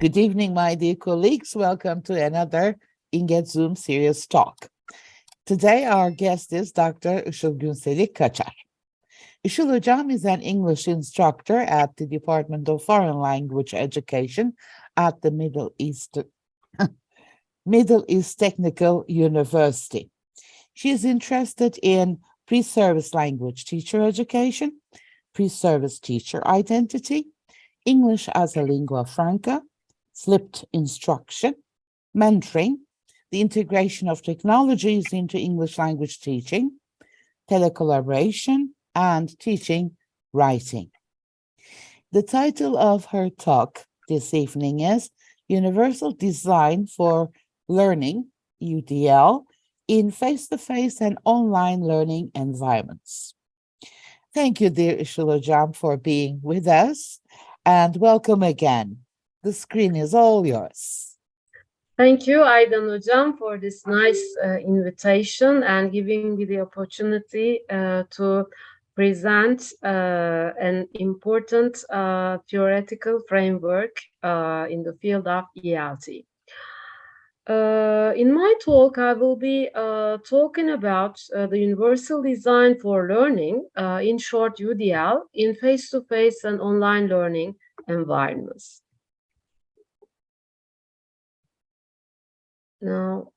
Good evening, my dear colleagues. Welcome to another Inget Zoom Serious Talk. Today, our guest is Dr. Işıl Günseli Kaçar. Işıl Hocam is an English instructor at the Department of Foreign Language Education at the Middle East Technical University. She is interested in pre-service language teacher education, pre-service teacher identity, English as a lingua franca, flipped instruction, mentoring, the integration of technologies into English language teaching, telecollaboration, and teaching writing. The title of her talk this evening is Universal Design for Learning, UDL, in face-to-face and online learning environments. Thank you, dear Işıl Hocam, for being with us, and welcome again. The screen is all yours. Thank you, Aydan Hocam, for this nice invitation and giving me the opportunity to present an important theoretical framework in the field of ELT. In my talk, I will be talking about the universal design for learning, in short UDL, in face-to-face and online learning environments. Now,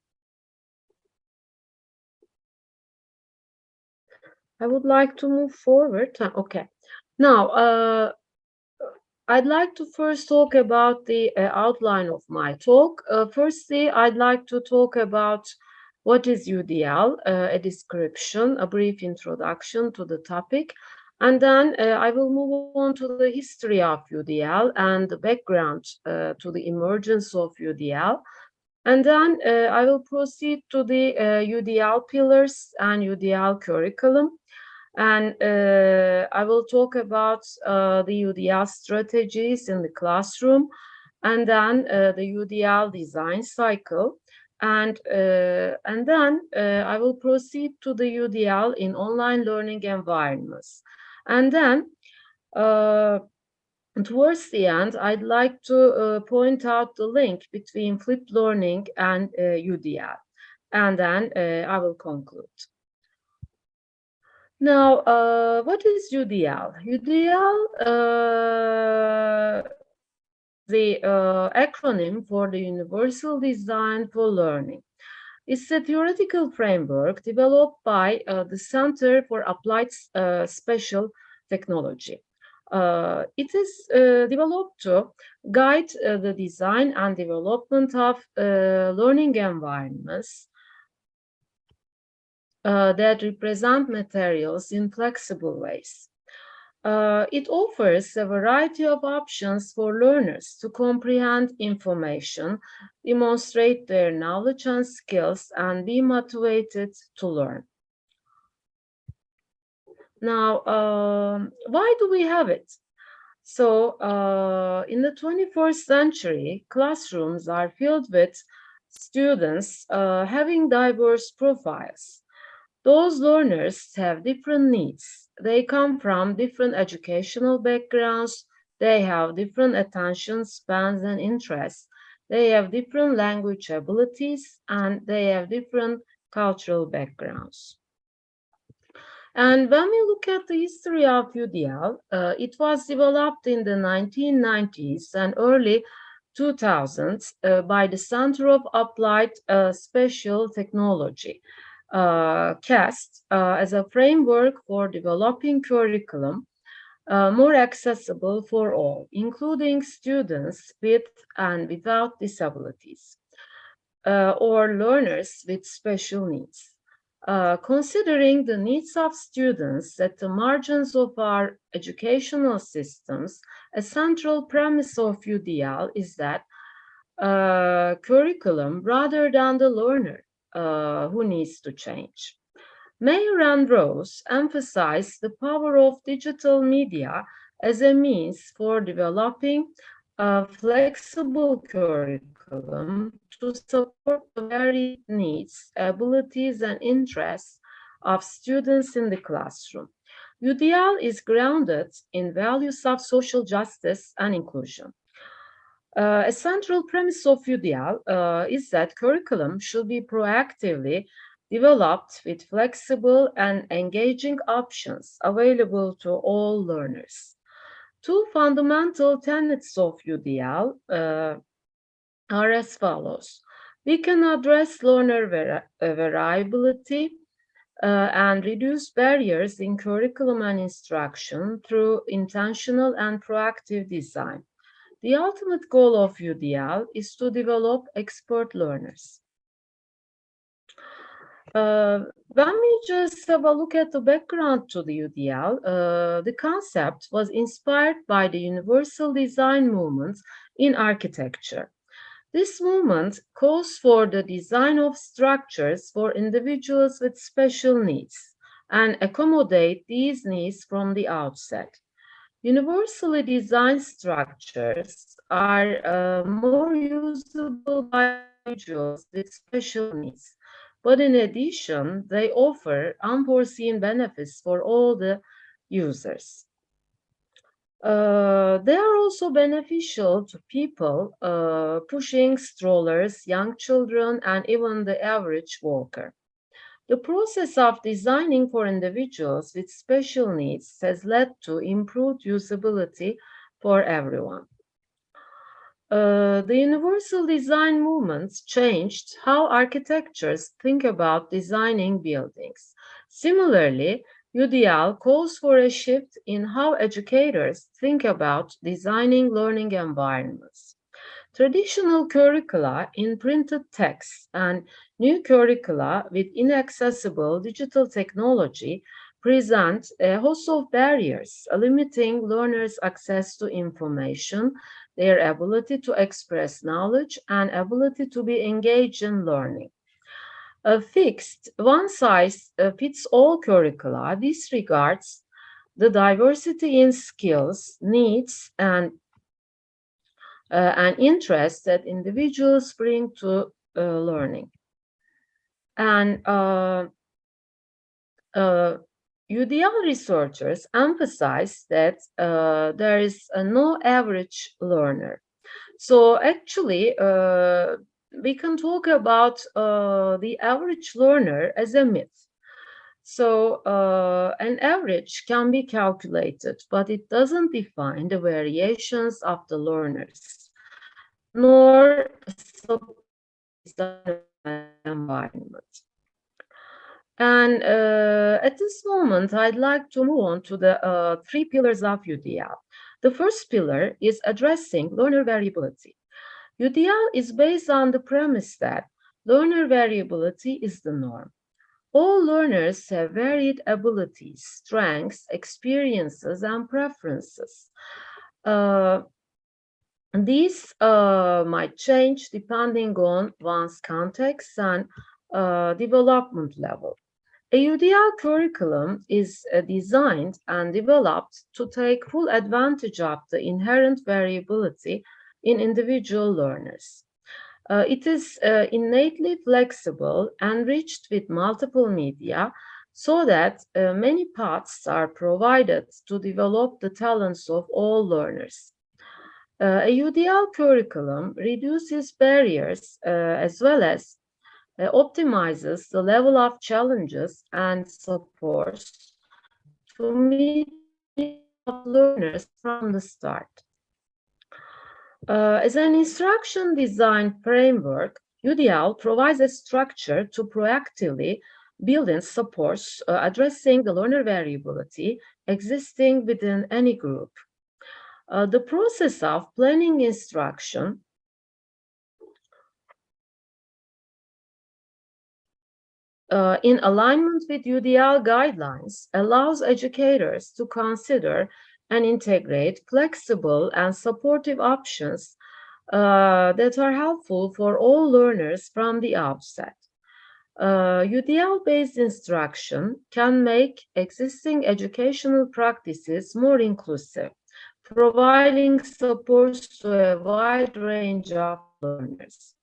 I would like to move forward. Okay. Now, I'd like to first talk about the outline of my talk. Firstly, I'd like to talk about what is UDL, a description, a brief introduction to the topic, and then I will move on to the history of UDL and the background to the emergence of UDL. And then I will proceed to the UDL pillars and UDL curriculum. And I will talk about the UDL strategies in the classroom, and then the UDL design cycle. And then I will proceed to the UDL in online learning environments. And then towards the end, I'd like to point out the link between flipped learning and UDL, and then I will conclude. Now, what is UDL? UDL, the acronym for the Universal Design for Learning. It's a theoretical framework developed by the Center for Applied Special Technology. It is developed to guide the design and development of learning environments that represent materials in flexible ways. It offers a variety of options for learners to comprehend information, demonstrate their knowledge and skills, and be motivated to learn. Now, why do we have it? So, in the 21st century, classrooms are filled with students having diverse profiles. Those learners have different needs. They come from different educational backgrounds. They have different attention spans and interests. They have different language abilities, and they have different cultural backgrounds. And when we look at the history of UDL, it was developed in the 1990s and early 2000s by the Center of Applied Special Technology, CAST, as a framework for developing curriculum more accessible for all, including students with and without disabilities, or learners with special needs. Considering the needs of students at the margins of our educational systems, a central premise of UDL is that curriculum rather than the learner who needs to change. Mayer and Rose emphasize the power of digital media as a means for developing a flexible curriculum to support the varied needs, abilities, and interests of students in the classroom. UDL is grounded in values of social justice and inclusion. A central premise of UDL is that curriculum should be proactively developed with flexible and engaging options available to all learners. Two fundamental tenets of UDL are as follows. We can address learner variability and reduce barriers in curriculum and instruction through intentional and proactive design. The ultimate goal of UDL is to develop expert learners. When we just have a look at the background to the UDL, the concept was inspired by the universal design movement in architecture. This movement calls for the design of structures for individuals with special needs and accommodate these needs from the outset. Universally designed structures are more usable by individuals with special needs, but in addition, they offer unforeseen benefits for all the users. They are also beneficial to people pushing strollers, young children, and even the average walker. The process of designing for individuals with special needs has led to improved usability for everyone. The universal design movements changed how architectures think about designing buildings. Similarly, UDL calls for a shift in how educators think about designing learning environments. Traditional curricula in printed text and new curricula with inaccessible digital technology present a host of barriers, limiting learners' access to information, their ability to express knowledge, and ability to be engaged in learning. A fixed one-size-fits-all curricula disregards the diversity in skills, needs, and interests that individuals bring to learning. And UDL researchers emphasize that there is no average learner. So actually, we can talk about the average learner as a myth. So an average can be calculated, but it doesn't define the variations of the learners, nor support the design environment. And at this moment, I'd like to move on to the three pillars of UDL. The first pillar is addressing learner variability. UDL is based on the premise that learner variability is the norm. All learners have varied abilities, strengths, experiences, and preferences. These might change depending on one's context and development level. A UDL curriculum is designed and developed to take full advantage of the inherent variability in individual learners. It is innately flexible, enriched with multiple media, so that many paths are provided to develop the talents of all learners. A UDL curriculum reduces barriers as well as optimizes the level of challenges and supports to meet learners from the start. As an instruction design framework, UDL provides a structure to proactively build and support addressing the learner variability existing within any group. The process of planning instruction in alignment with UDL guidelines allows educators to consider and integrate flexible and supportive options that are helpful for all learners from the outset. UDL-based instruction can make existing educational practices more inclusive, providing supports to a wide range of learners.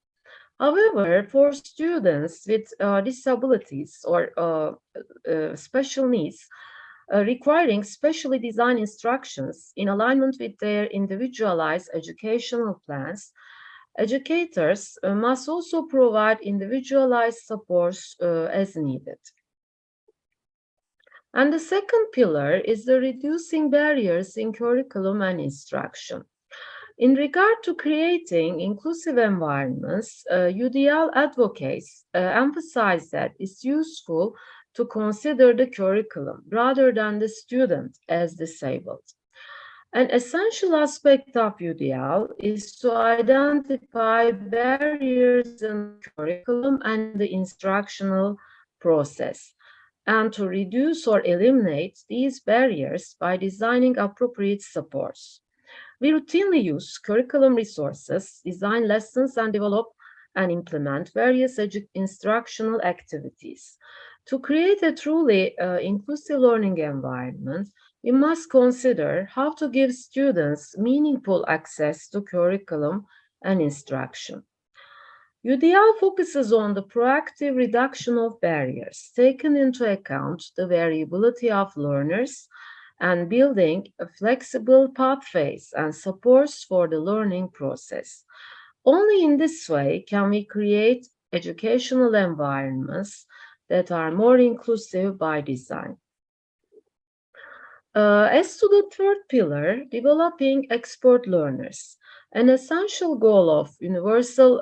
However, for students with disabilities or special needs, requiring specially designed instructions in alignment with their individualized educational plans. Educators must also provide individualized supports as needed. And the second pillar is the reducing barriers in curriculum and instruction. In regard to creating inclusive environments, UDL advocates emphasize that it's useful to consider the curriculum rather than the student as disabled. An essential aspect of UDL is to identify barriers in the curriculum and in the instructional process, and to reduce or eliminate these barriers by designing appropriate supports. We routinely use curriculum resources, design lessons, and develop and implement various instructional activities. To create a truly inclusive learning environment, we must consider how to give students meaningful access to curriculum and instruction. UDL focuses on the proactive reduction of barriers, taking into account the variability of learners and building flexible pathways and supports for the learning process. Only in this way can we create educational environments that are more inclusive by design. As to the third pillar, developing expert learners, an essential goal of universal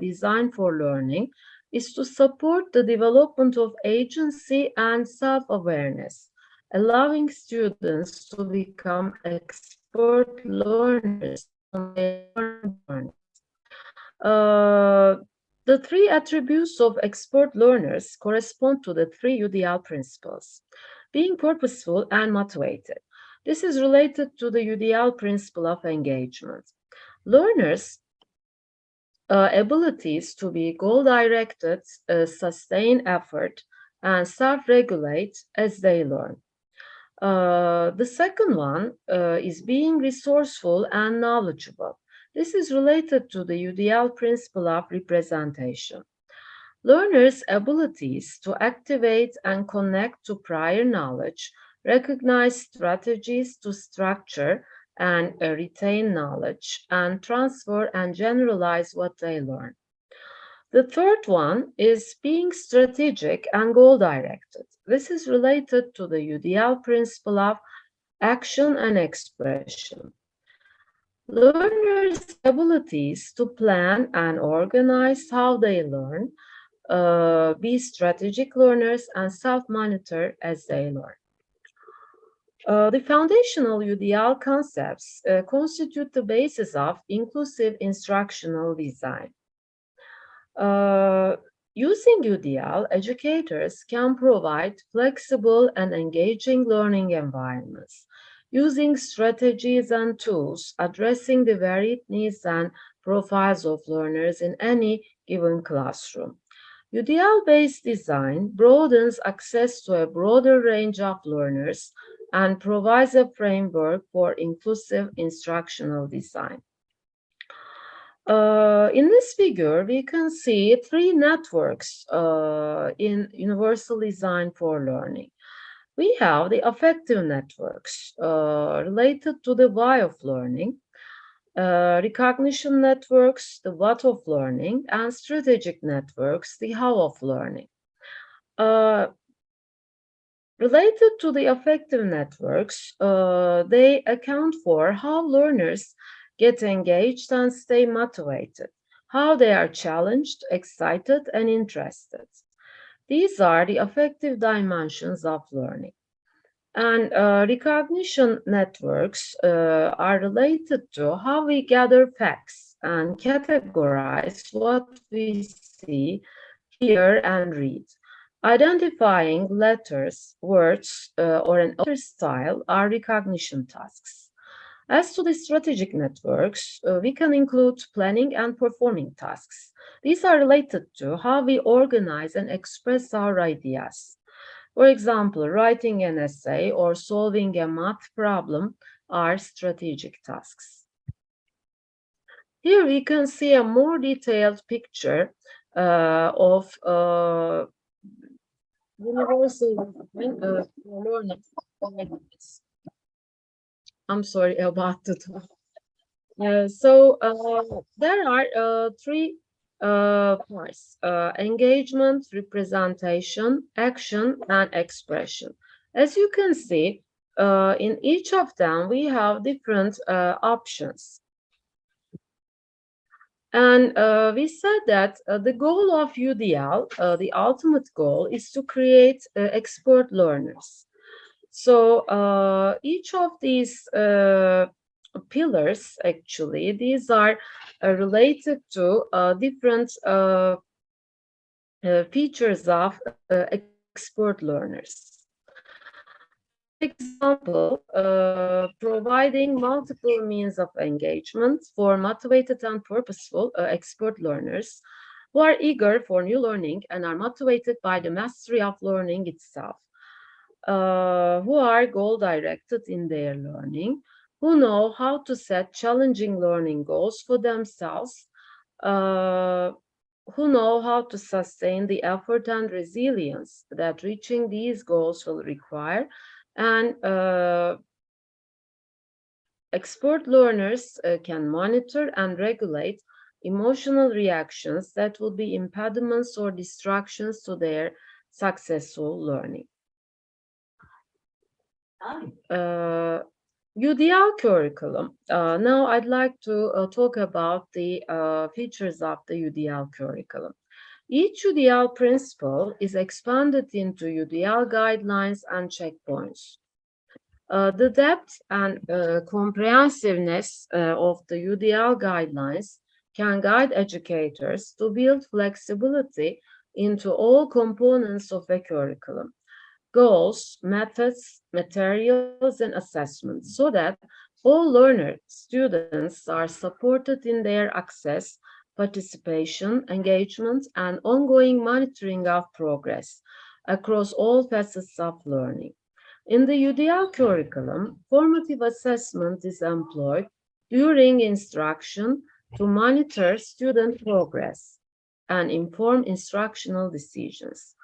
design for learning is to support the development of agency and self-awareness, allowing students to become expert learners on their learning journey. The three attributes of expert learners correspond to the three UDL principles: being purposeful and motivated. This is related to the UDL principle of engagement. Learners' abilities to be goal-directed, sustain effort, and self-regulate as they learn. The second one is being resourceful and knowledgeable. This is related to the UDL principle of representation. Learners' abilities to activate and connect to prior knowledge, recognize strategies to structure and retain knowledge, and transfer and generalize what they learn. The third one is being strategic and goal-directed. This is related to the UDL principle of action and expression. Learners' abilities to plan and organize how they learn, be strategic learners, and self-monitor as they learn. The foundational UDL concepts constitute the basis of inclusive instructional design. Using UDL, educators can provide flexible and engaging learning environments, using strategies and tools addressing the varied needs and profiles of learners in any given classroom. UDL-based design broadens access to a broader range of learners and provides a framework for inclusive instructional design. In this figure, we can see three networks in universal design for learning. We have the affective networks related to the why of learning, recognition networks, the what of learning, and strategic networks, the how of learning. Related to the affective networks, they account for how learners get engaged and stay motivated, how they are challenged, excited, and interested. These are the affective dimensions of learning. And recognition networks are related to how we gather facts and categorize what we see, hear, and read. Identifying letters, words, or an other style are recognition tasks. As to the strategic networks, we can include planning and performing tasks. These are related to how we organize and express our ideas. For example, writing an essay or solving a math problem are strategic tasks. Here we can see a more detailed picture of universal for learners. I'm sorry about that. There are three parts: engagement, representation, action, and expression. As you can see, in each of them, we have different options. And we said that the goal of UDL, the ultimate goal, is to create expert learners. So each of these pillars, actually, these are related to different features of expert learners. For example, providing multiple means of engagement for motivated and purposeful expert learners who are eager for new learning and are motivated by the mastery of learning itself, who are goal-directed in their learning, who know how to set challenging learning goals for themselves, who know how to sustain the effort and resilience that reaching these goals will require, and expert learners can monitor and regulate emotional reactions that will be impediments or distractions to their successful learning. UDL curriculum. Now I'd like to talk about the features of the UDL curriculum. Each UDL principle is expanded into UDL guidelines and checkpoints. The depth and comprehensiveness of the UDL guidelines can guide educators to build flexibility into all components of a curriculum: goals, methods, materials, and assessments, so that all learner students are supported in their access, participation, engagement, and ongoing monitoring of progress across all facets of learning. In the UDL curriculum, formative assessment is employed during instruction to monitor student progress and inform instructional decisions.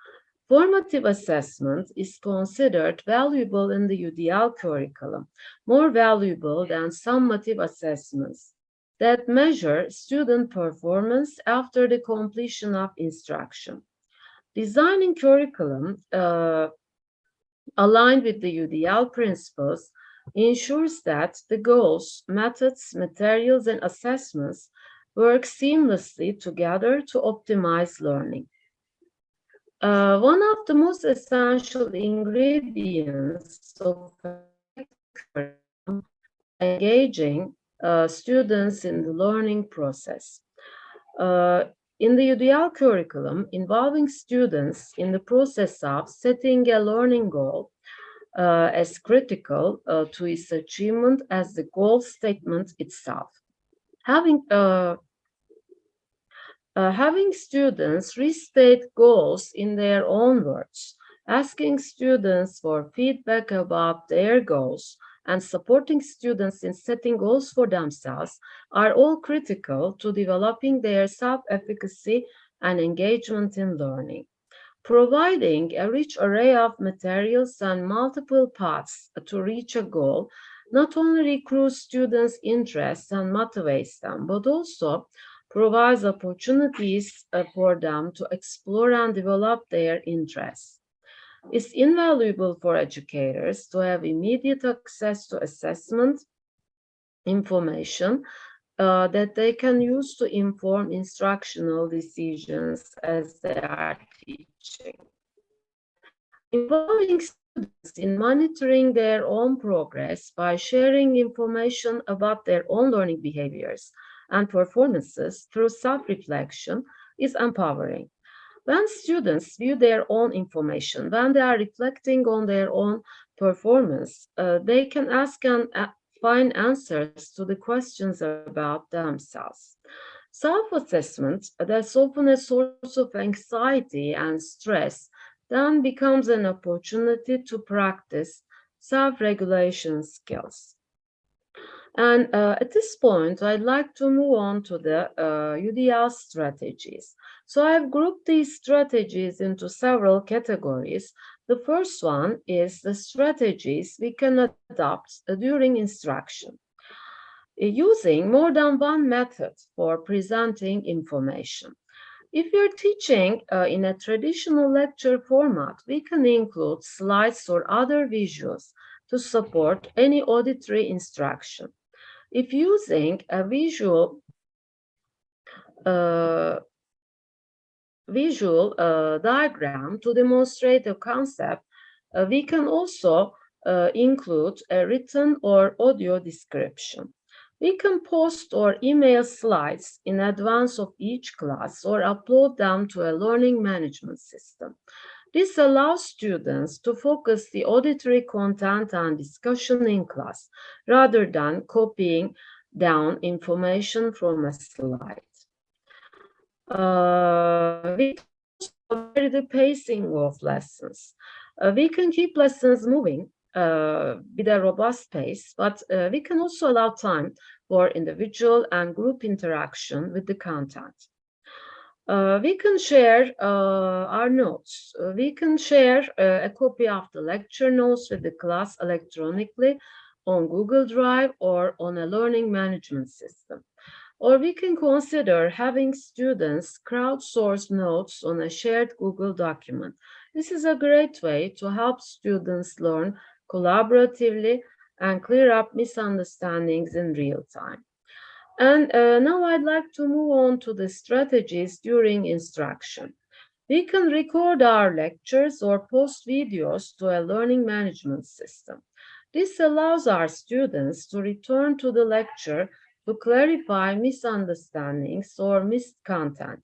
Formative assessment is considered valuable in the UDL curriculum, more valuable than summative assessments that measure student performance after the completion of instruction. Designing curriculum aligned with the UDL principles ensures that the goals, methods, materials, and assessments work seamlessly together to optimize learning. One of the most essential ingredients of curriculum engaging students in the learning process. In the UDL curriculum, involving students in the process of setting a learning goal as critical to its achievement as the goal statement itself. Having students restate goals in their own words, asking students for feedback about their goals, and supporting students in setting goals for themselves are all critical to developing their self-efficacy and engagement in learning. Providing a rich array of materials and multiple paths to reach a goal not only recruits students' interest and motivates them, but also provides opportunities for them to explore and develop their interests. It's invaluable for educators to have immediate access to assessment information that they can use to inform instructional decisions as they are teaching. Involving students in monitoring their own progress by sharing information about their own learning behaviors and performances through self-reflection is empowering. When students view their own information, when they are reflecting on their own performance, they can ask and find answers to the questions about themselves. Self-assessment, that's often a source of anxiety and stress, then becomes an opportunity to practice self-regulation skills. And at this point, I'd like to move on to the UDL strategies. So I've grouped these strategies into several categories. The first one is the strategies we can adopt during instruction, using more than one method for presenting information. If you're teaching in a traditional lecture format, we can include slides or other visuals to support any auditory instruction. If using a uh, visual diagram to demonstrate a concept, we can also include a written or audio description. We can post or email slides in advance of each class or upload them to a learning management system. This allows students to focus the auditory content and discussion in class rather than copying down information from a slide. We can also vary the pacing of lessons. We can keep lessons moving with a robust pace, but we can also allow time for individual and group interaction with the content. We can share our notes. We can share a copy of the lecture notes with the class electronically on Google Drive or on a learning management system. Or we can consider having students crowdsource notes on a shared Google document. This is a great way to help students learn collaboratively and clear up misunderstandings in real time. And now I'd like to move on to the strategies during instruction. We can record our lectures or post videos to a learning management system. This allows our students to return to the lecture to clarify misunderstandings or missed content.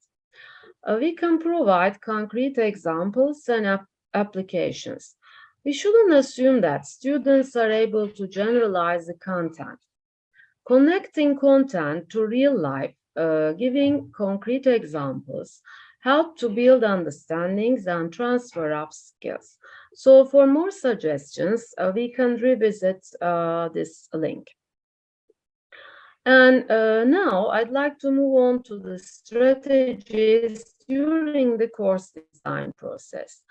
We can provide concrete examples and applications. We shouldn't assume that students are able to generalize the content. Connecting content to real life, giving concrete examples, help to build understandings and transfer of skills. So for more suggestions, we can revisit this link. And now I'd like to move on to the strategies during the course design process.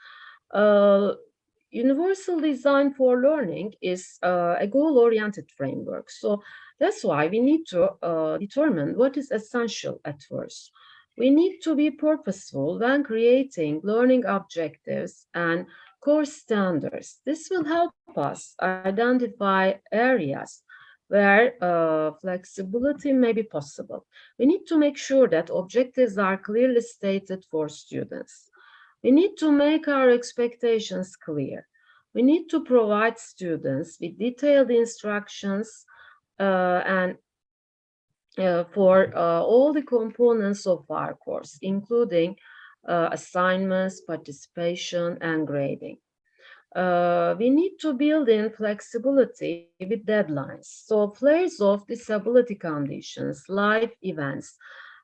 Universal design for learning is a goal-oriented framework. So that's why we need to determine what is essential at first. We need to be purposeful when creating learning objectives and course standards. This will help us identify areas where flexibility may be possible. We need to make sure that objectives are clearly stated for students. We need to make our expectations clear. We need to provide students with detailed instructions and for all the components of our course, including assignments, participation, and grading. We need to build in flexibility with deadlines. So flares of disability conditions, life events,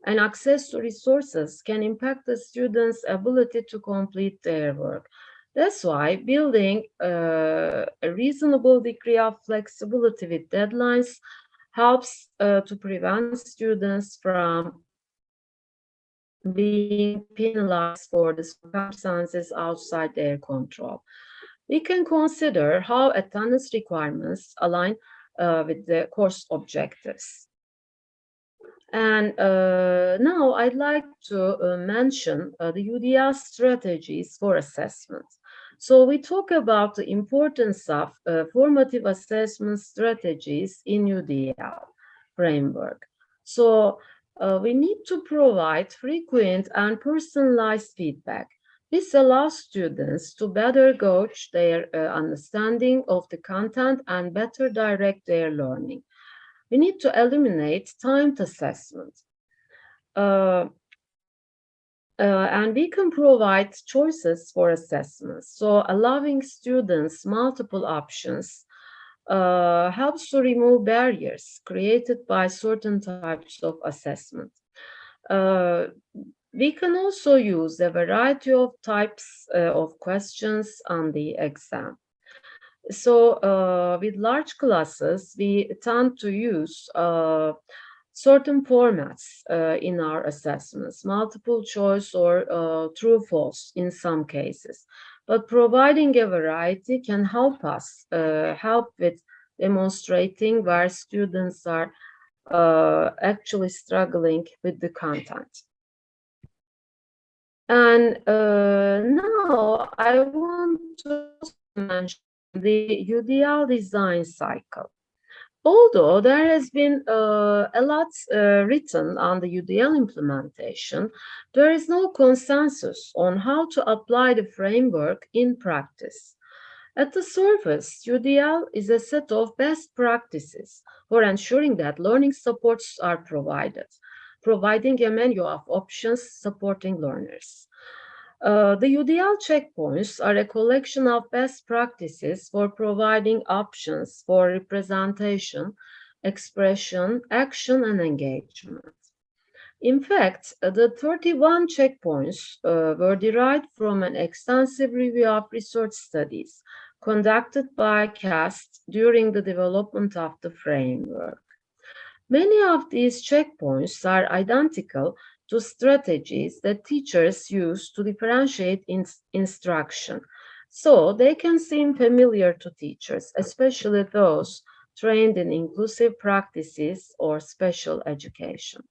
and access to resources can impact the students' ability to complete their work. That's why building a reasonable degree of flexibility with deadlines helps to prevent students from being penalized for the circumstances outside their control. We can consider how attendance requirements align with the course objectives. And now I'd like to mention the UDL strategies for assessment. So we talk about the importance of formative assessment strategies in UDL framework. So we need to provide frequent and personalized feedback. This allows students to better gauge their understanding of the content and better direct their learning. We need to eliminate timed assessment. And we can provide choices for assessments. So allowing students multiple options helps to remove barriers created by certain types of assessment. We can also use a variety of types of questions on the exam. So with large classes, we tend to use certain formats in our assessments, multiple choice or true-false in some cases. But providing a variety can help us help with demonstrating where students are actually struggling with the content. And now I want to mention the UDL design cycle. Although there has been a lot written on the UDL implementation, there is no consensus on how to apply the framework in practice. At the surface, UDL is a set of best practices for ensuring that learning supports are provided, providing a menu of options supporting learners. The UDL checkpoints are a collection of best practices for providing options for representation, expression, action, and engagement. In fact, the 31 checkpoints were derived from an extensive review of research studies conducted by CAST during the development of the framework. Many of these checkpoints are identical to strategies that teachers use to differentiate instruction, so they can seem familiar to teachers, especially those trained in inclusive practices or special education.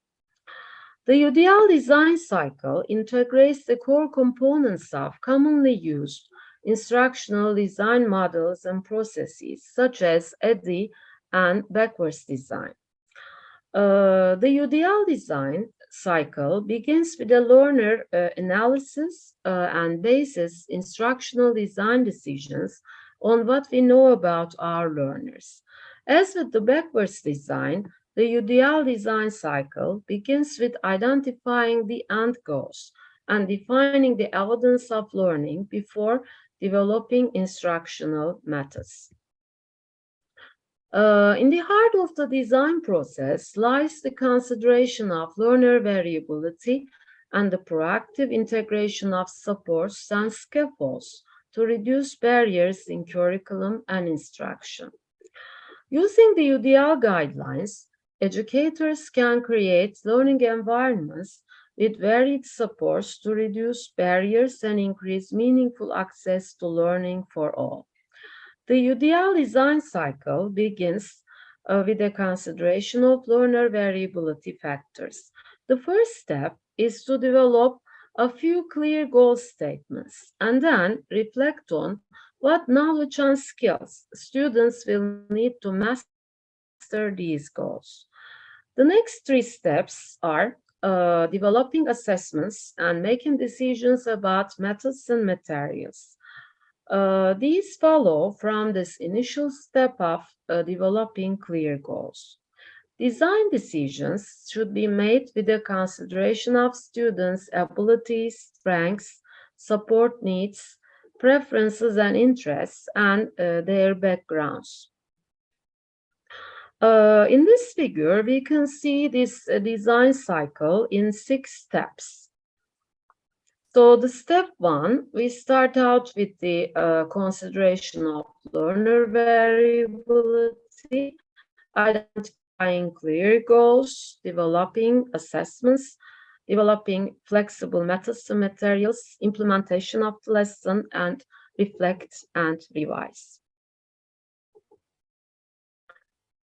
The UDL design cycle integrates the core components of commonly used instructional design models and processes, such as EDI and backwards design. The UDL design cycle begins with a learner analysis and bases instructional design decisions on what we know about our learners. As with the backwards design, the UDL design cycle begins with identifying the end goals and defining the evidence of learning before developing instructional methods. In the heart of the design process lies the consideration of learner variability and the proactive integration of supports and scaffolds to reduce barriers in curriculum and instruction. Using the UDL guidelines, educators can create learning environments with varied supports to reduce barriers and increase meaningful access to learning for all. The UDL design cycle begins with a consideration of learner variability factors. The first step is to develop a few clear goal statements and then reflect on what knowledge and skills students will need to master these goals. The next three steps are developing assessments and making decisions about methods and materials. These follow from this initial step of developing clear goals. Design decisions should be made with the consideration of students' abilities, strengths, support needs, preferences and interests, and their backgrounds. In this figure, we can see this design cycle in 6 steps. So the step 1, we start out with the consideration of learner variability, identifying clear goals, developing assessments, developing flexible methods and materials, implementation of the lesson, and reflect and revise.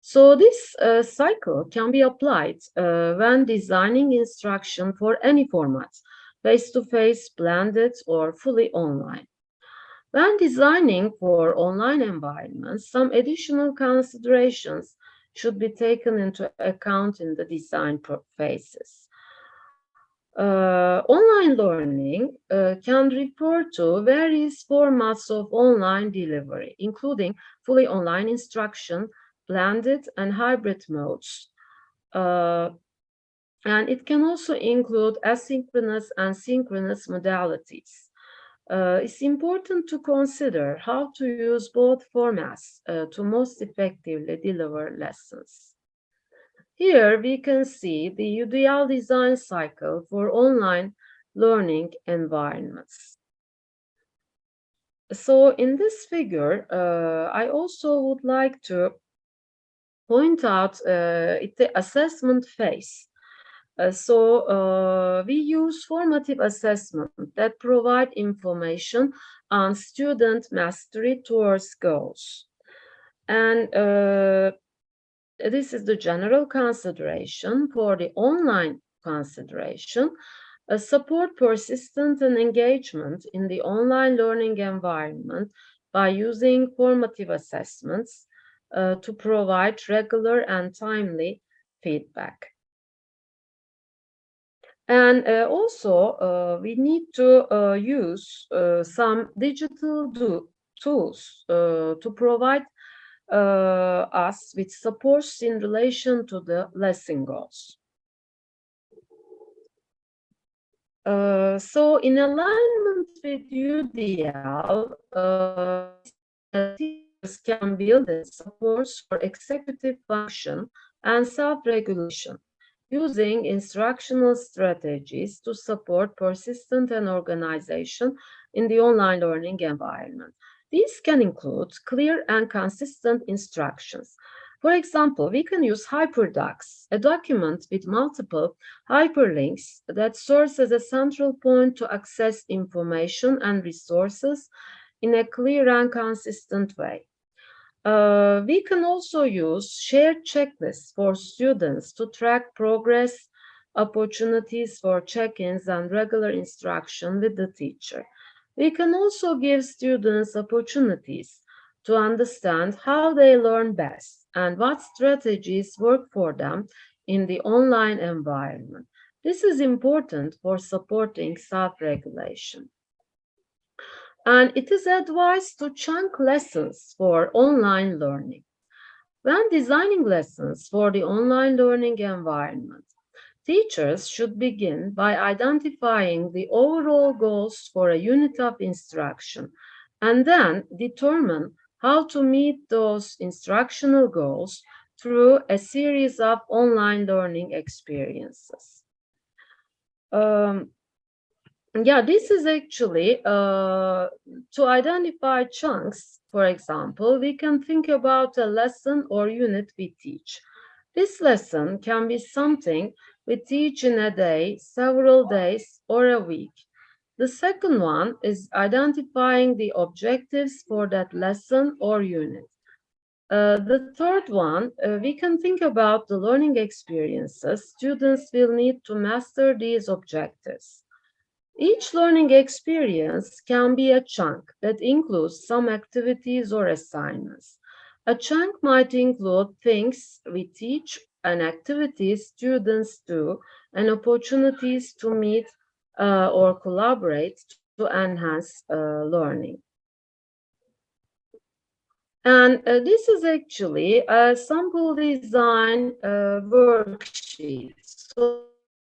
So this cycle can be applied when designing instruction for any format, face-to-face, blended, or fully online. When designing for online environments, some additional considerations should be taken into account in the design phases. Online learning can refer to various formats of online delivery, including fully online instruction, blended and hybrid modes. And it can also include asynchronous and synchronous modalities. It's important to consider how to use both formats to most effectively deliver lessons. Here we can see the UDL design cycle for online learning environments. So in this figure, I also would like to point out the assessment phase. So we use formative assessment that provide information on student mastery towards goals. And this is the general consideration. For the online consideration, support persistent and engagement in the online learning environment by using formative assessments to provide regular and timely feedback. And also, we need to use some digital tools to provide us with supports in relation to the lesson goals. So in alignment with UDL, teachers can build supports for executive function and self-regulation, using instructional strategies to support persistence and organization in the online learning environment. These can include clear and consistent instructions. For example, we can use hyperdocs, a document with multiple hyperlinks that serves as a central point to access information and resources in a clear and consistent way. We can also use shared checklists for students to track progress, opportunities for check-ins, and regular instruction with the teacher. We can also give students opportunities to understand how they learn best and what strategies work for them in the online environment. This is important for supporting self-regulation. And it is advised to chunk lessons for online learning. When designing lessons for the online learning environment, teachers should begin by identifying the overall goals for a unit of instruction and then determine how to meet those instructional goals through a series of online learning experiences. Yeah, this is actually to identify chunks. For example, we can think about a lesson or unit we teach. This lesson can be something we teach in a day, several days, or a week. The second one is identifying the objectives for that lesson or unit. The third one, we can think about the learning experiences students will need to master these objectives. Each learning experience can be a chunk that includes some activities or assignments. A chunk might include things we teach and activities students do and opportunities to meet or collaborate to enhance learning. And this is actually a sample design worksheet. So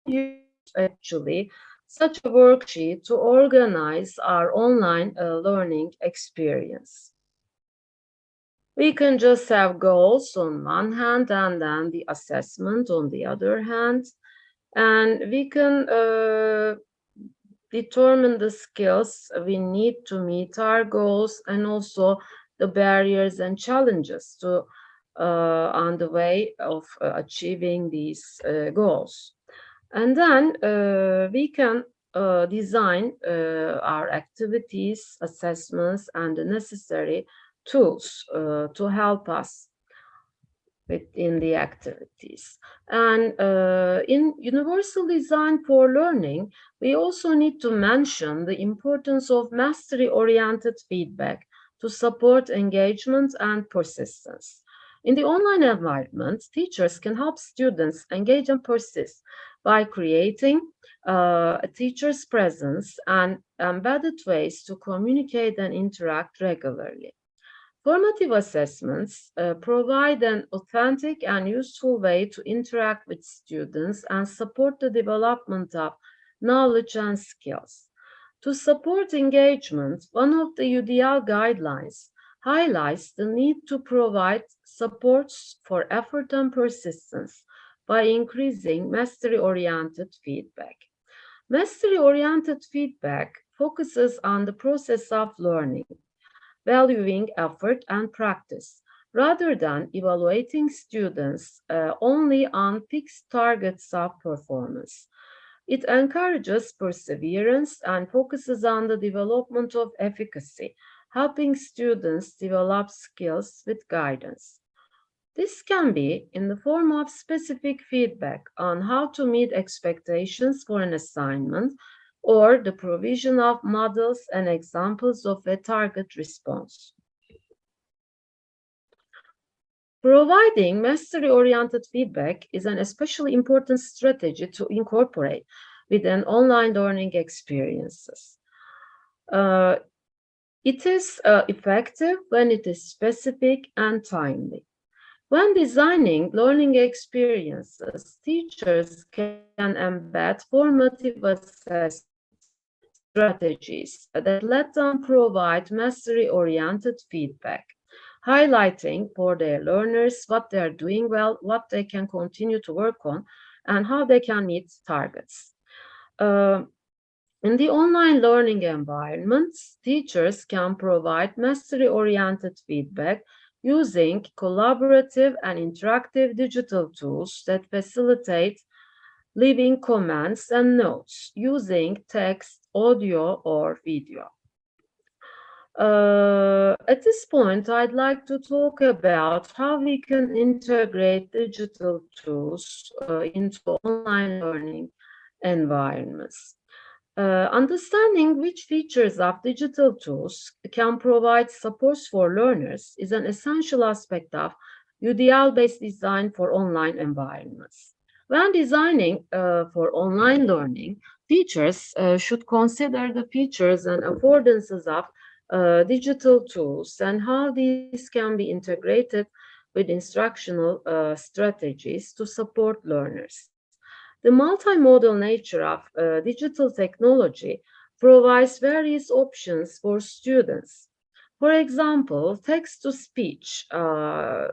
use actually such a worksheet to organize our online learning experience. We can just have goals on one hand and then the assessment on the other hand. And we can determine the skills we need to meet our goals and also the barriers and challenges to on the way of achieving these goals. And then we can design our activities, assessments, and the necessary tools to help us within the activities. And in universal design for learning, we also need to mention the importance of mastery-oriented feedback to support engagement and persistence. In the online environment, teachers can help students engage and persist by creating a teacher's presence and embedded ways to communicate and interact regularly. Formative assessments provide an authentic and useful way to interact with students and support the development of knowledge and skills. To support engagement, one of the UDL guidelines highlights the need to provide supports for effort and persistence by increasing mastery-oriented feedback. Mastery-oriented feedback focuses on the process of learning, valuing effort and practice, rather than evaluating students only on fixed targets of performance. It encourages perseverance and focuses on the development of efficacy, helping students develop skills with guidance. This can be in the form of specific feedback on how to meet expectations for an assignment or the provision of models and examples of a target response. Providing mastery-oriented feedback is an especially important strategy to incorporate within online learning experiences. It is effective when it is specific and timely. When designing learning experiences, teachers can embed formative assessment strategies that let them provide mastery-oriented feedback, highlighting for their learners what they are doing well, what they can continue to work on, and how they can meet targets. In the online learning environments, teachers can provide mastery-oriented feedback using collaborative and interactive digital tools that facilitate leaving comments and notes using text, audio, or video. At this point, I'd like to talk about how we can integrate digital tools into online learning environments. Understanding which features of digital tools can provide supports for learners is an essential aspect of UDL-based design for online environments. When designing for online learning, teachers should consider the features and affordances of digital tools and how these can be integrated with instructional strategies to support learners. The multimodal nature of digital technology provides various options for students. For example, text-to-speech, a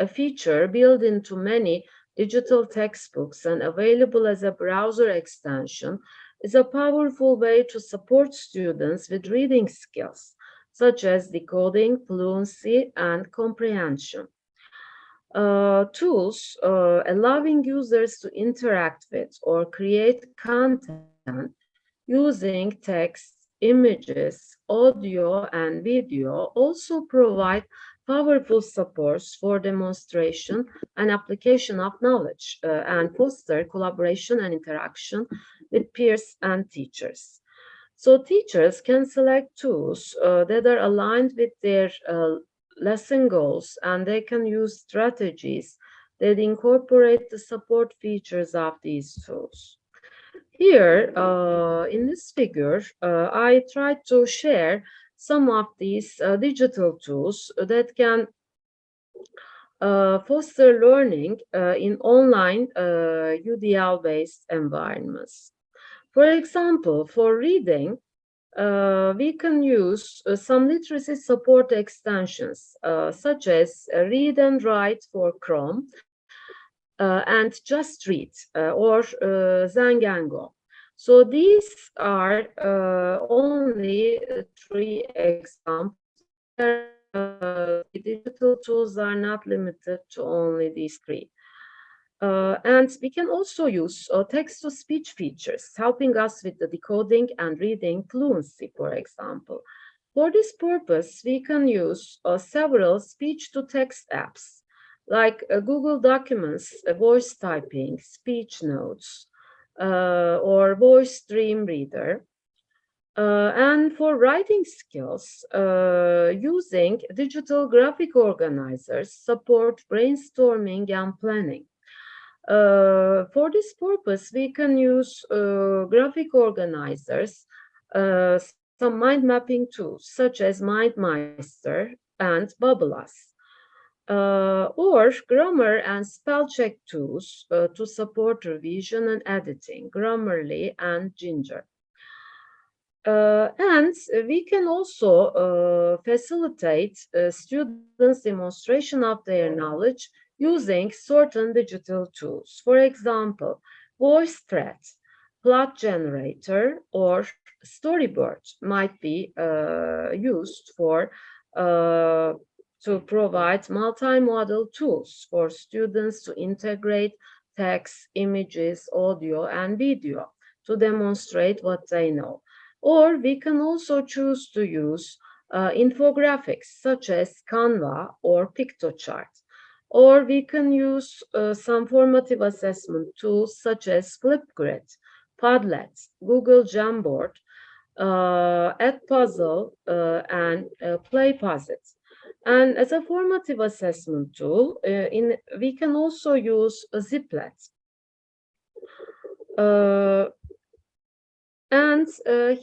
feature built into many digital textbooks and available as a browser extension, is a powerful way to support students with reading skills, such as decoding, fluency, and comprehension. Tools allowing users to interact with or create content using text, images, audio, and video also provide powerful supports for demonstration and application of knowledge and foster collaboration and interaction with peers and teachers. So teachers can select tools that are aligned with their lesson goals, and they can use strategies that incorporate the support features of these tools. Here, in this figure, I tried to share some of these digital tools that can foster learning in online UDL-based environments. For example, for reading, we can use some literacy support extensions, such as Read and Write for Chrome and Just Read or Zengango. So these are only three examples. The digital tools are not limited to only these three. And we can also use text-to-speech features, helping us with the decoding and reading fluency, for example. For this purpose, we can use several speech-to-text apps, like Google Documents, voice typing, speech notes, or voice stream reader. And for writing skills, using digital graphic organizers support brainstorming and planning. For this purpose, we can use graphic organizers, some mind mapping tools such as MindMeister and Bubbles, or grammar and spell check tools to support revision and editing, Grammarly and Ginger. And we can also facilitate students' demonstration of their knowledge using certain digital tools. For example, VoiceThread, plot generator, or storyboard might be used for to provide multimodal tools for students to integrate text, images, audio, and video to demonstrate what they know. Or we can also choose to use infographics such as Canva or PictoChart. Or we can use some formative assessment tools such as Flipgrid, Padlet, Google Jamboard, Edpuzzle, and PlayPosit. And as a formative assessment tool, we can also use Ziplet.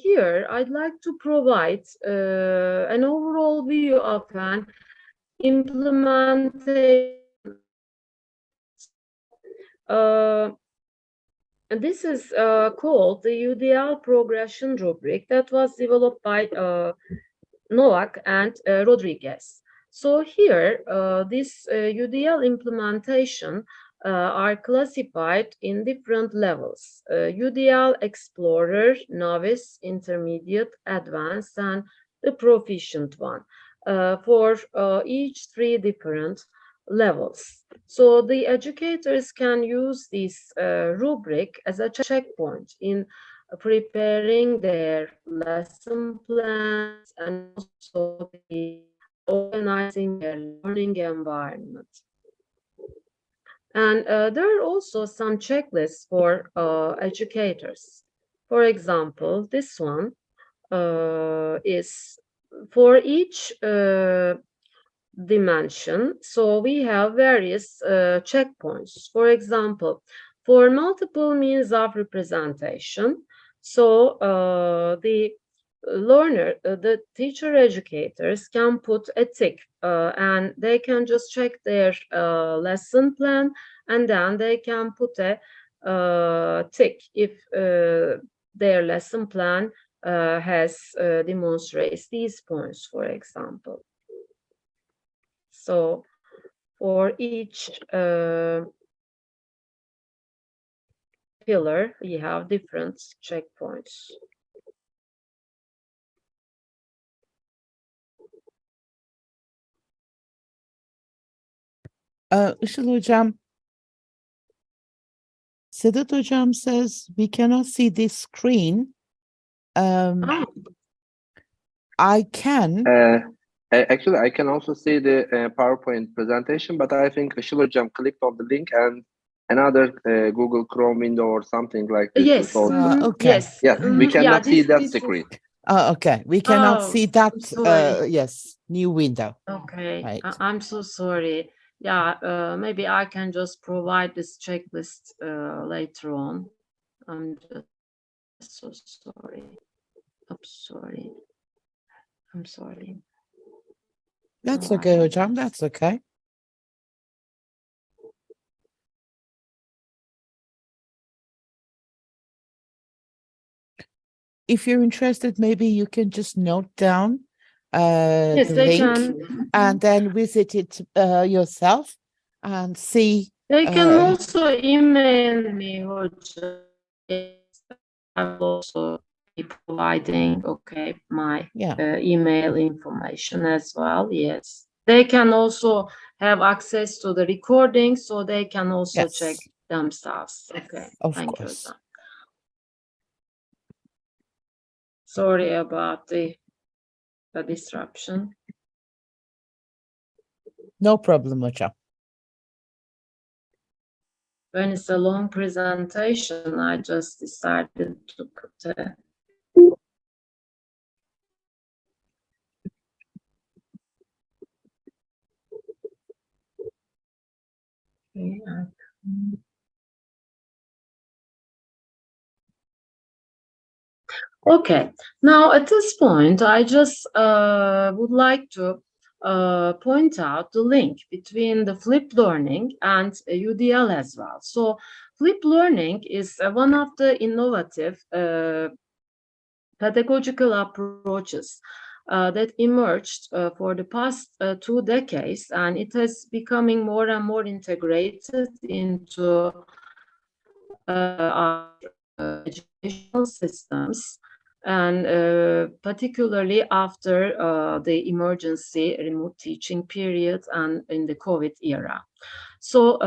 Here I'd like to provide an overall view of an implementation. And this is called the UDL progression rubric that was developed by Novak and Rodriguez. So here, this UDL implementation are classified in different levels. UDL Explorer, Novice, Intermediate, Advanced, and the Proficient one for each 3 different levels. So the educators can use this rubric as a checkpoint in preparing their lesson plans and also organizing their learning environment. And there are also some checklists for educators. For example, this one is for each dimension. So we have various checkpoints. For example, for multiple means of representation, so the learner, the teacher educators can put a tick and they can just check their lesson plan, and then they can put a tick if their lesson plan demonstrates these points, for example. So for each pillar, we have different checkpoints. Işıl Hocam, Sedat Hocam says we cannot see this screen. I can. Actually, I can also see the PowerPoint presentation, but I think Işıl Hocam clicked on the link and another Google Chrome window or something like this. Yes. Okay. Yes. Yes, we cannot see that screen. Okay. We cannot see that. Sorry. Yes, new window. Okay. Right. I'm so sorry. Yeah, maybe I can just provide this checklist later on. I'm just so sorry. I'm sorry. That's No, okay, I Hocam. just- That's okay. If you're interested, maybe you can just note down Yes, the they link can. and then visit it yourself and see. They can also email me, Hoca. Yes, I will also be providing, my email information as well. Yes, they can also have access to the recording, so they can also check themselves. Okay, Of course. You. Sorry about the disruption. No problem, Hocam. When it's a long presentation, I just decided to put a Okay, now at this point, I just would like to point out the link between the flipped learning and UDL as well. So flipped learning is one of the innovative pedagogical approaches that emerged for the past 2 decades, and it is becoming more and more integrated into our educational systems. and particularly after the emergency remote teaching period and in the COVID era. So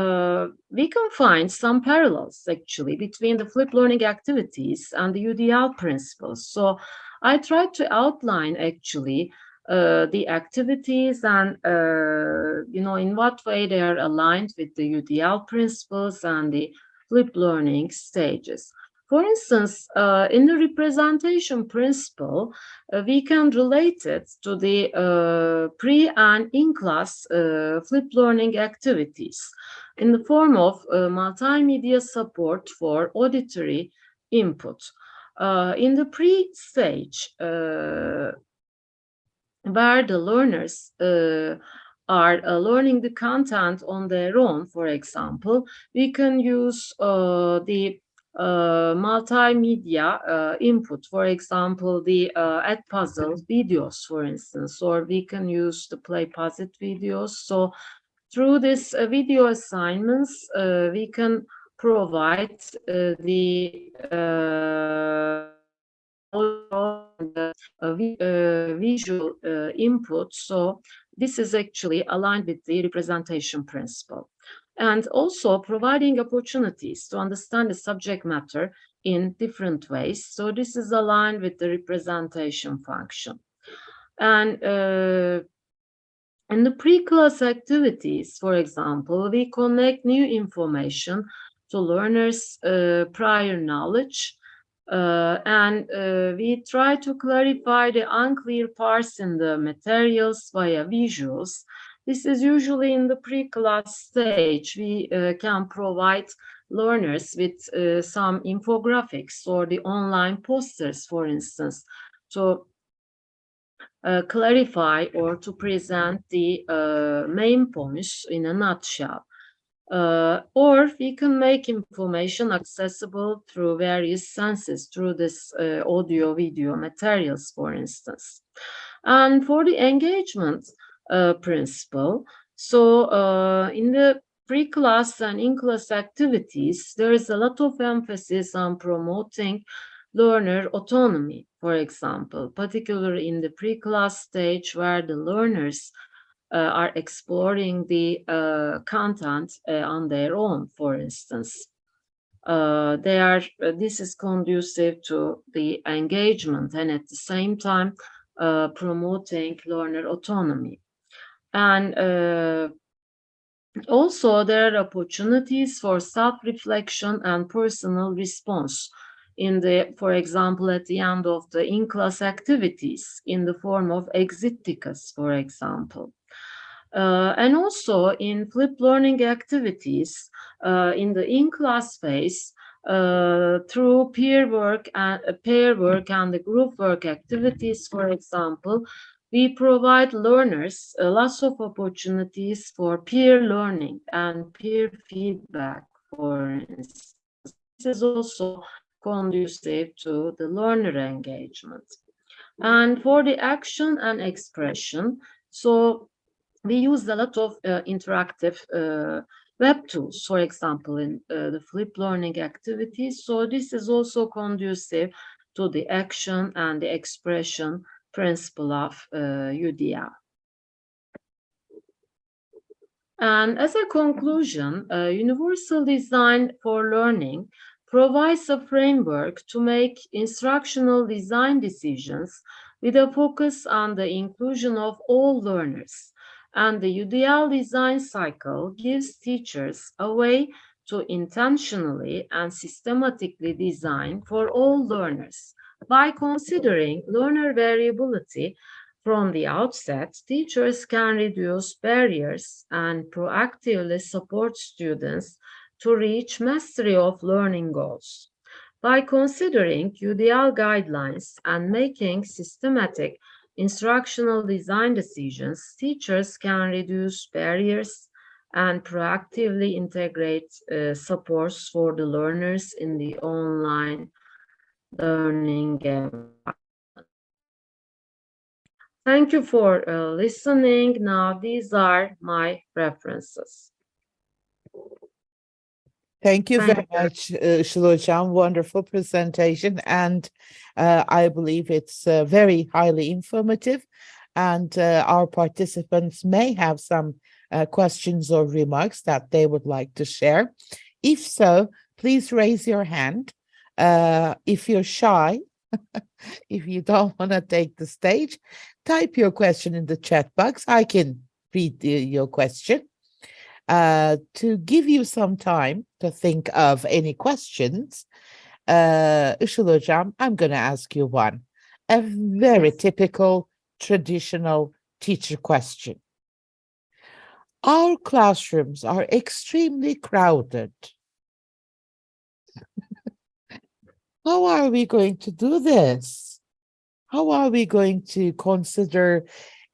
we can find some parallels actually between the flipped learning activities and the UDL principles. So I tried to outline actually the activities and in what way they are aligned with the UDL principles and the flipped learning stages. For instance, in the representation principle, we can relate it to the pre and in-class flipped learning activities in the form of multimedia support for auditory input. In the pre-stage, where the learners are learning the content on their own, for example, we can use the multimedia input, for example, the Edpuzzle videos, for instance, or we can use the PlayPosit videos. So through this video assignments, we can provide the visual input. So this is actually aligned with the representation principle. And also providing opportunities to understand the subject matter in different ways. So this is aligned with the representation function. And in the pre-class activities, for example, we connect new information to learners' prior knowledge, and we try to clarify the unclear parts in the materials via visuals. This is usually in the pre-class stage. We can provide learners with some infographics or the online posters, for instance, to clarify or to present the main points in a nutshell. Or we can make information accessible through various senses, through this audio, video materials, for instance. And for the engagement principle, so in the pre-class and in-class activities, there is a lot of emphasis on promoting learner autonomy, for example, particularly in the pre-class stage where the learners are exploring the content on their own, for instance. This is conducive to the engagement and at the same time promoting learner autonomy. And also there are opportunities for self-reflection and personal response for example, at the end of the in-class activities in the form of exit tickets, for example. And also in flipped learning activities in the in-class phase, through pair work and the group work activities, for example, we provide learners lots of opportunities for peer learning and peer feedback, for instance. This is also conducive to the learner engagement. And for the action and expression, so we use a lot of interactive web tools, for example, in the flipped learning activities. So this is also conducive to the action and the expression principle of UDL. And as a conclusion, universal design for learning provides a framework to make instructional design decisions with a focus on the inclusion of all learners. And the UDL design cycle gives teachers a way to intentionally and systematically design for all learners. By considering learner variability from the outset, teachers can reduce barriers and proactively support students to reach mastery of learning goals. By considering UDL guidelines and making systematic instructional design decisions, teachers can reduce barriers and proactively integrate supports for the learners in the online learning environment. Thank you for listening. Now, these are my references. Thank you Thank very much, Işıl Hocam. Wonderful presentation. And I believe it's very highly informative. And our participants may have some questions or remarks that they would like to share. If so, please raise your hand. If you're shy, if you don't want to take the stage, type your question in the chat box. I can read your question. To give you some time to think of any questions, Işıl Hocam, I'm going to ask you one. A very Yes. typical, traditional teacher question. Our classrooms are extremely crowded. How are we going to do this? How are we going to consider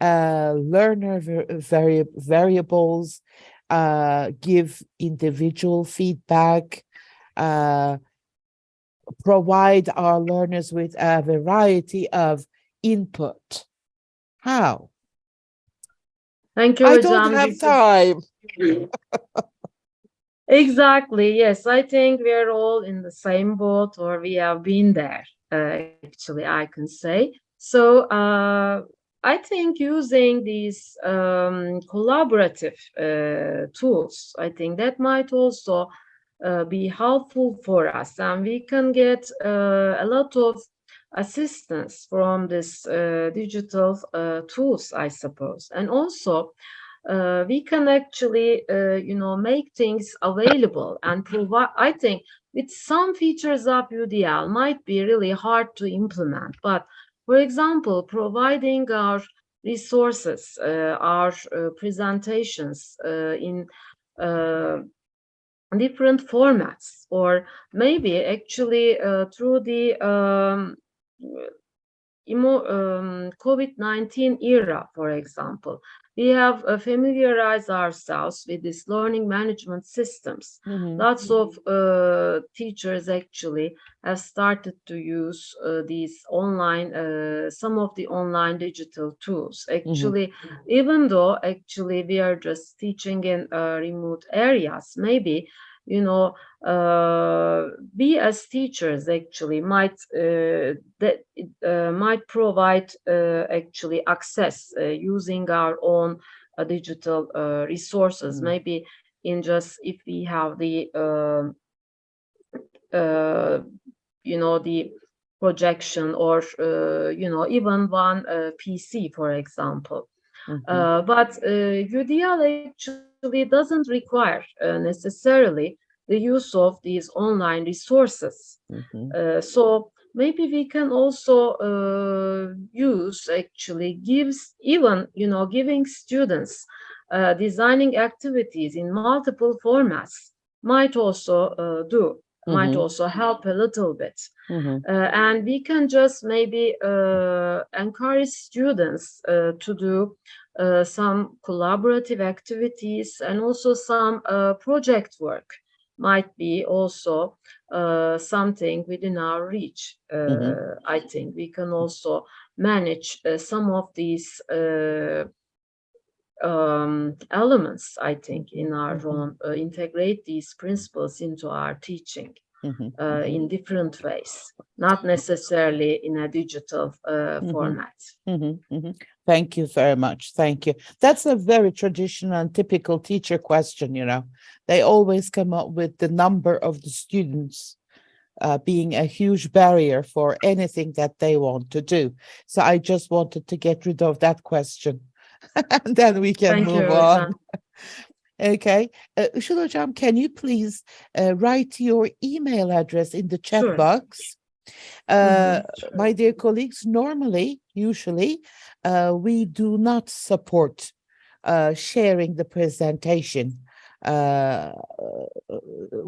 learner variables, give individual feedback, provide our learners with a variety of input? How? Thank you, I don't Hocam. have time. Exactly. Yes, I think we're all in the same boat, or we have been there, actually, I can say. So I think using these collaborative tools, I think that might also be helpful for us, and we can get a lot of assistance from this digital tools, I suppose. And also, we can actually, make things available and provide. I think with some features of UDL might be really hard to implement, but for example, providing our resources, our presentations in different formats, or maybe actually through the COVID-19 era, for example, we have familiarized ourselves with these learning management systems. Lots of teachers actually have started to use these online, some of the online digital tools. Actually, even though actually we are just teaching in remote areas, maybe, we as teachers actually might might provide actually access using our own digital resources. Maybe in just if we have the the projection, or even one PC, for example. But UDL actually doesn't require necessarily the use of these online resources. So maybe we can also use actually giving students designing activities in multiple formats might also might also help a little bit. And we can just maybe encourage students to do some collaborative activities, and also some project work might be also something within our reach. I think we can also manage some of these elements, I think, in our own, integrate these principles into our teaching in different ways, not necessarily in a digital format. Thank you very much. Thank you. That's a very traditional and typical teacher question, They always come up with the number of the students being a huge barrier for anything that they want to do. So I just wanted to get rid of that question. And then we can move on. Okay. Işıl Hocam, can you please write your email address in the chat box? My dear colleagues, usually, we do not support sharing the presentation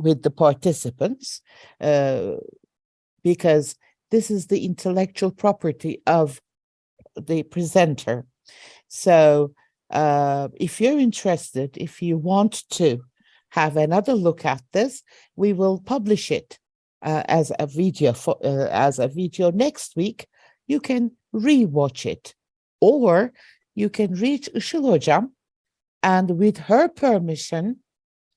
with the participants because this is the intellectual property of the presenter. So if you're interested, if you want to have another look at this, we will publish it as a video next week. You can re-watch it, or you can reach Işıl Hocam, and with her permission,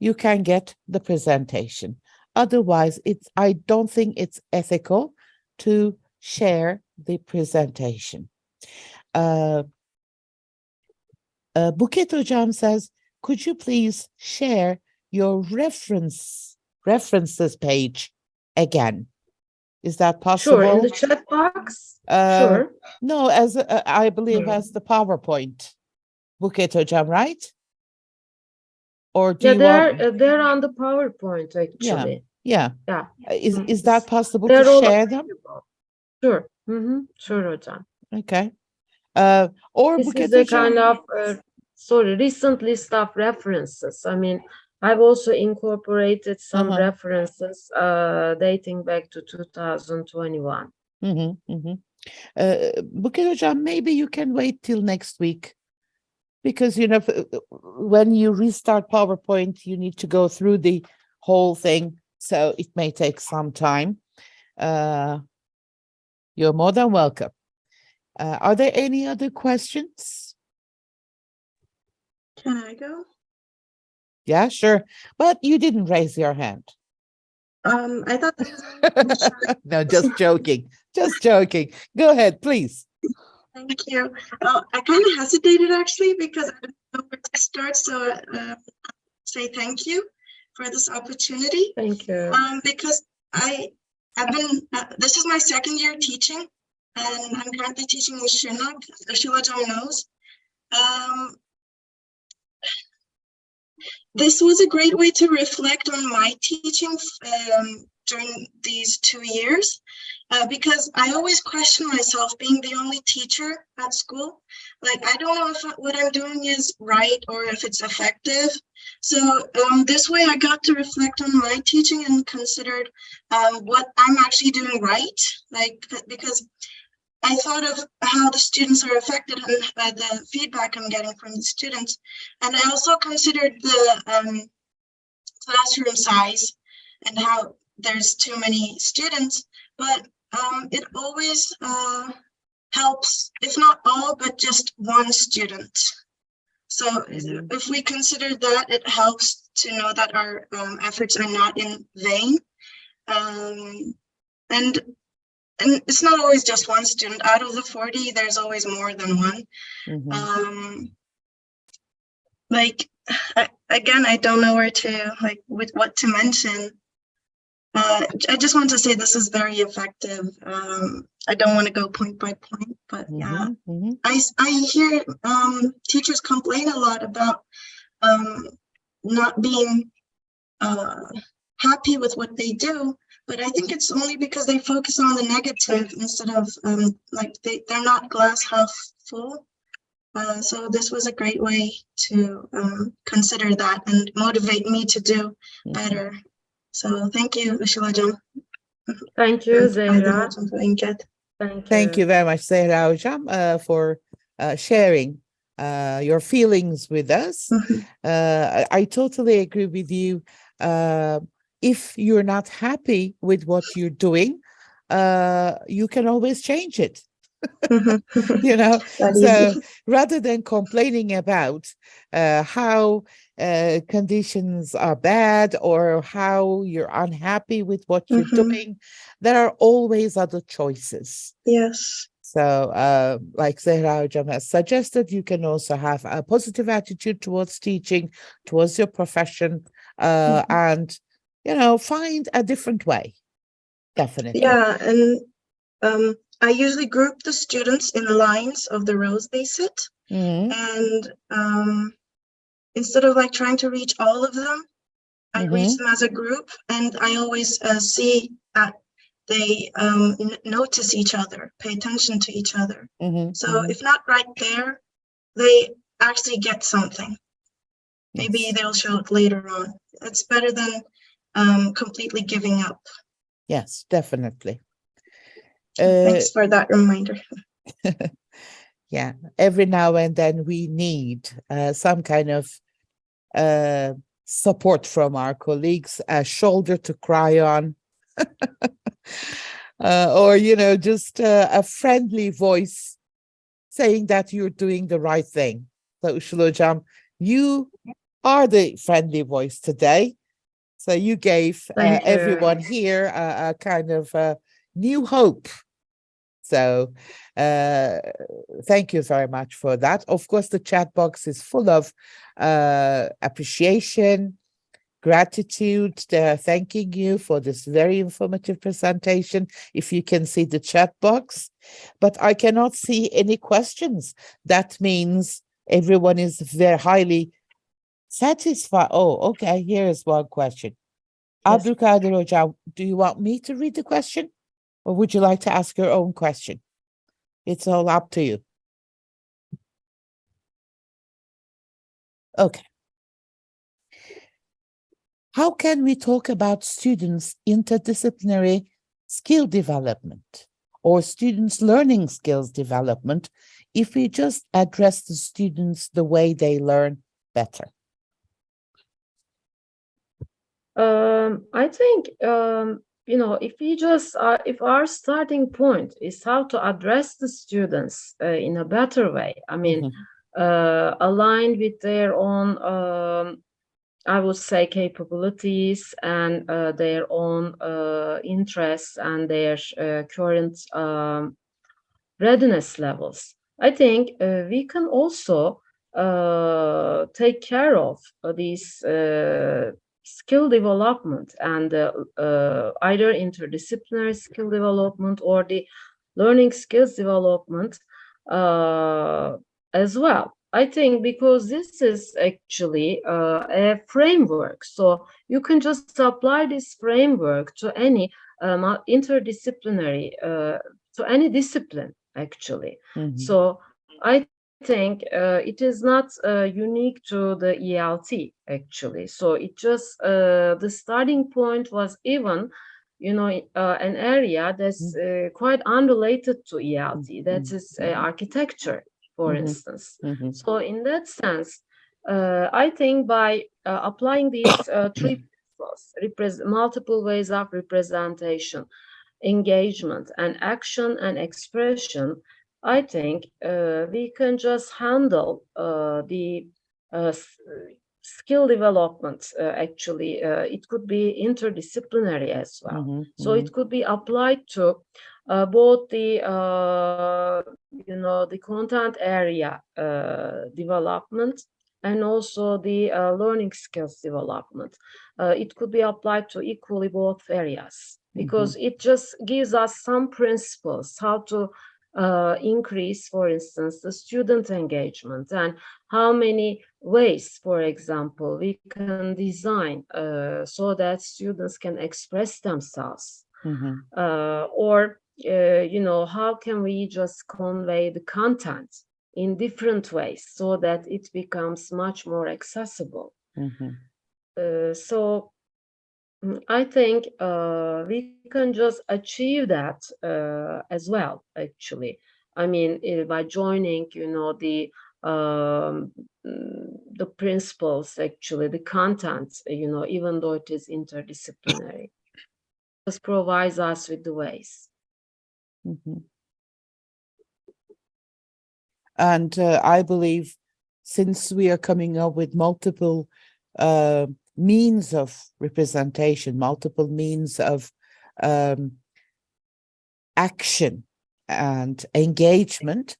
you can get the presentation. Otherwise, I don't think it's ethical to share the presentation. Buket Hocam says, could you please share your references page again? Is that possible? Sure, in the chat box. Uh, Sure. No, as I believe as the PowerPoint, Buket Hocam, right? Or do Yeah, you want? they're on the PowerPoint actually. Yeah. Yeah. Is that possible They're to all share them? available. Sure. Sure, Hocam. Okay. Or This Buket is a Hocam. kind of recent list of references. I mean, I've also incorporated some references dating back to 2021. Buket Hocam, maybe you can wait till next week, because you know, when you restart PowerPoint, you need to go through the whole thing, so it may take some time. You're more than welcome. Are there any other questions? Can I go? Yeah, sure. But you didn't raise your hand. I thought that was No, just joking. Just joking. Go ahead, please. Thank you. I kind of hesitated actually because I didn't know where to start. So say thank you for this opportunity. Thank you. Because I've been, this is my second year teaching, and I'm currently teaching with Shirnak, Işıl Hocam knows. This was a great way to reflect on my teaching during these 2 years, because I always question myself being the only teacher at school. Like, I don't know if what I'm doing is right or if it's effective. So this way I got to reflect on my teaching and considered what I'm actually doing right, like, because I thought of how the students are affected by the feedback I'm getting from the students. And I also considered the classroom size and how there's too many students, but it always helps, if not all, but just one student. So if we consider that, it helps to know that our efforts are not in vain. And it's not always just one student. Out of the 40, there's always more than one. Like, again, I don't know where to, like, with what to mention. I just want to say this is very effective. I don't want to go point by point, but yeah, I hear teachers complain a lot about not being happy with what they do. But I think it's only because they focus on the negative instead of like they're not glass half full. So this was a great way to consider that and motivate me to do better. So thank you, Işıl Hocam. Thank you, Zehra. Thank you very much, Zehra Hocam, for sharing your feelings with us. I totally agree with you. If you're not happy with what you're doing, you can always change it. You know, so rather than complaining about how conditions are bad or how you're unhappy with what you're doing, there are always other choices. Yes. So like Zehra Hocam has suggested, you can also have a positive attitude towards teaching, towards your profession, and you know, find a different way. Definitely. Yeah, and I usually group the students in lines of the rows they sit. And instead of like trying to reach all of them, I reach them as a group, and I always see that they notice each other, pay attention to each other. So if not right there, they actually get something. Maybe they'll show it later on. It's better than completely giving up. Yes, definitely. Thanks for that reminder. Yeah, every now and then we need some kind of support from our colleagues, a shoulder to cry on, or, you know, just a friendly voice saying that you're doing the right thing. So, Işıl Hocam, you are the friendly voice today. So you gave Thank you. everyone here a kind of new hope. So thank you very much for that. Of course, the chat box is full of appreciation, gratitude. They're thanking you for this very informative presentation, if you can see the chat box. But I cannot see any questions. That means everyone is very highly satisfied. Oh, okay, here is one question. Yes. Abdülkadir Hocam, do you want me to read the question? Or would you like to ask your own question? It's all up to you. Okay. How can we talk about students' interdisciplinary skill development or students' learning skills development if we just address the students the way they learn better? I think, you know, if we just, if our starting point is how to address the students in a better way, I mean, aligned with their own, I would say, capabilities and their own interests and their current readiness levels. I think we can also take care of these skill development and either interdisciplinary skill development or the learning skills development as well. I think because this is actually a framework, so you can just apply this framework to any interdisciplinary, to any discipline, actually. So I think it is not unique to the ELT, actually. So it just, the starting point was even, you know, an area that's quite unrelated to ELT, that is architecture, for instance. So in that sense, I think by applying these three principles, multiple ways of representation, engagement, and action and expression, I think we can just handle the skill development. Actually, it could be interdisciplinary as well. So it could be applied to both the, you know, the content area development and also the learning skills development. It could be applied to equally both areas, because it just gives us some principles how to increase, for instance, the student engagement, and how many ways, for example, we can design so that students can express themselves. Or, you know, how can we just convey the content in different ways so that it becomes much more accessible. So I think we can just achieve that as well, actually. I mean, by joining, you know, the principles, actually, the content, you know, even though it is interdisciplinary, just provides us with the ways. And I believe, since we are coming up with multiple means of representation, multiple means of action and engagement,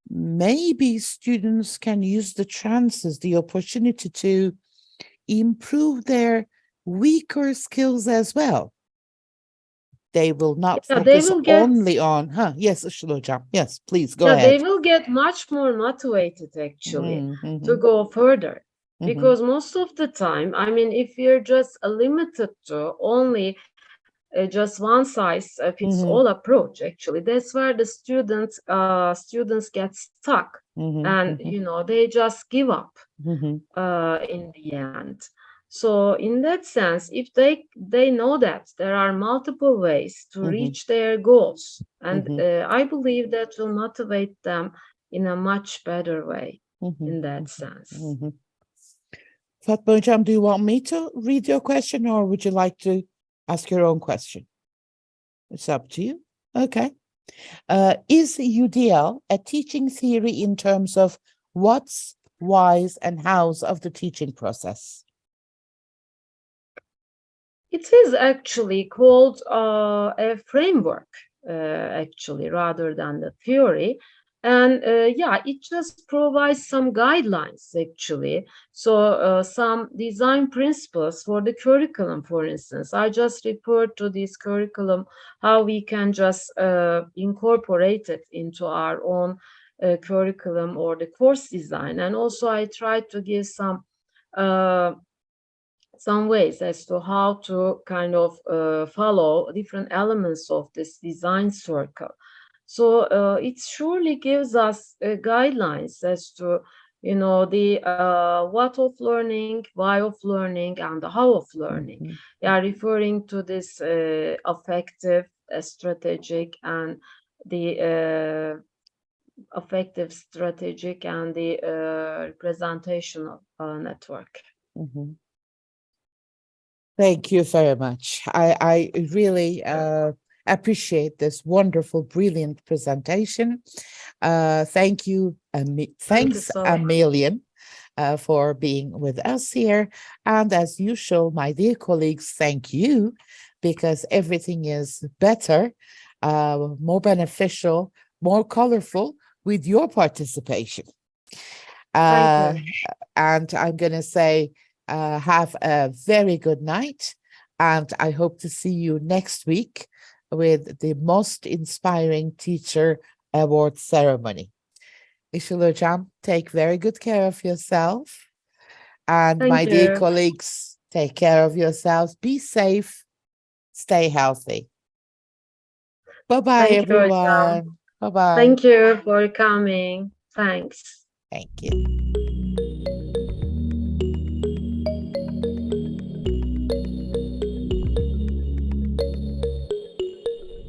maybe students can use the chances, the opportunity to improve their weaker skills as well. They will not focus only on, yes, Işıl Hocam. Yes, please go ahead. They will get much more motivated, actually, to go further. Because most of the time, I mean, if you're just limited to only just one size fits all approach, actually, that's where the students get stuck, and you know, they just give up in the end. So in that sense, if they know that there are multiple ways to reach their goals, and I believe that will motivate them in a much better way in that sense. Fatma Hocam, do you want me to read your question, or would you like to ask your own question? It's up to you. Okay. Is UDL a teaching theory in terms of what's whys, and hows of the teaching process? It is actually called a framework, actually, rather than the theory. And yeah, it just provides some guidelines, actually. So some design principles for the curriculum, for instance. I just referred to this curriculum, how we can just incorporate it into our own curriculum or the course design. And also I tried to give some ways as to how to kind of follow different elements of this design circle. So it surely gives us guidelines as to, you know, the what of learning, why of learning, and the how of learning. Mhm. They are referring to this affective, strategic, and the affective, strategic, and the representational network. Mhm. Thank you very much. I really appreciate this wonderful, brilliant presentation. Thank you, Thank you thanks so a much. million for being with us here. And as usual, my dear colleagues, thank you, because everything is better, more beneficial, more colorful with your participation. Thank you. And I'm going to say, have a very good night. And I hope to see you next week with the most inspiring teacher award ceremony. Işıl Hocam, take very good care of yourself. And my Thank dear you. colleagues, take care of yourselves. Be safe. Stay healthy. Bye-bye, Thank you, Hocam. everyone. Bye-bye. Thank you for coming. Thanks. Thank you.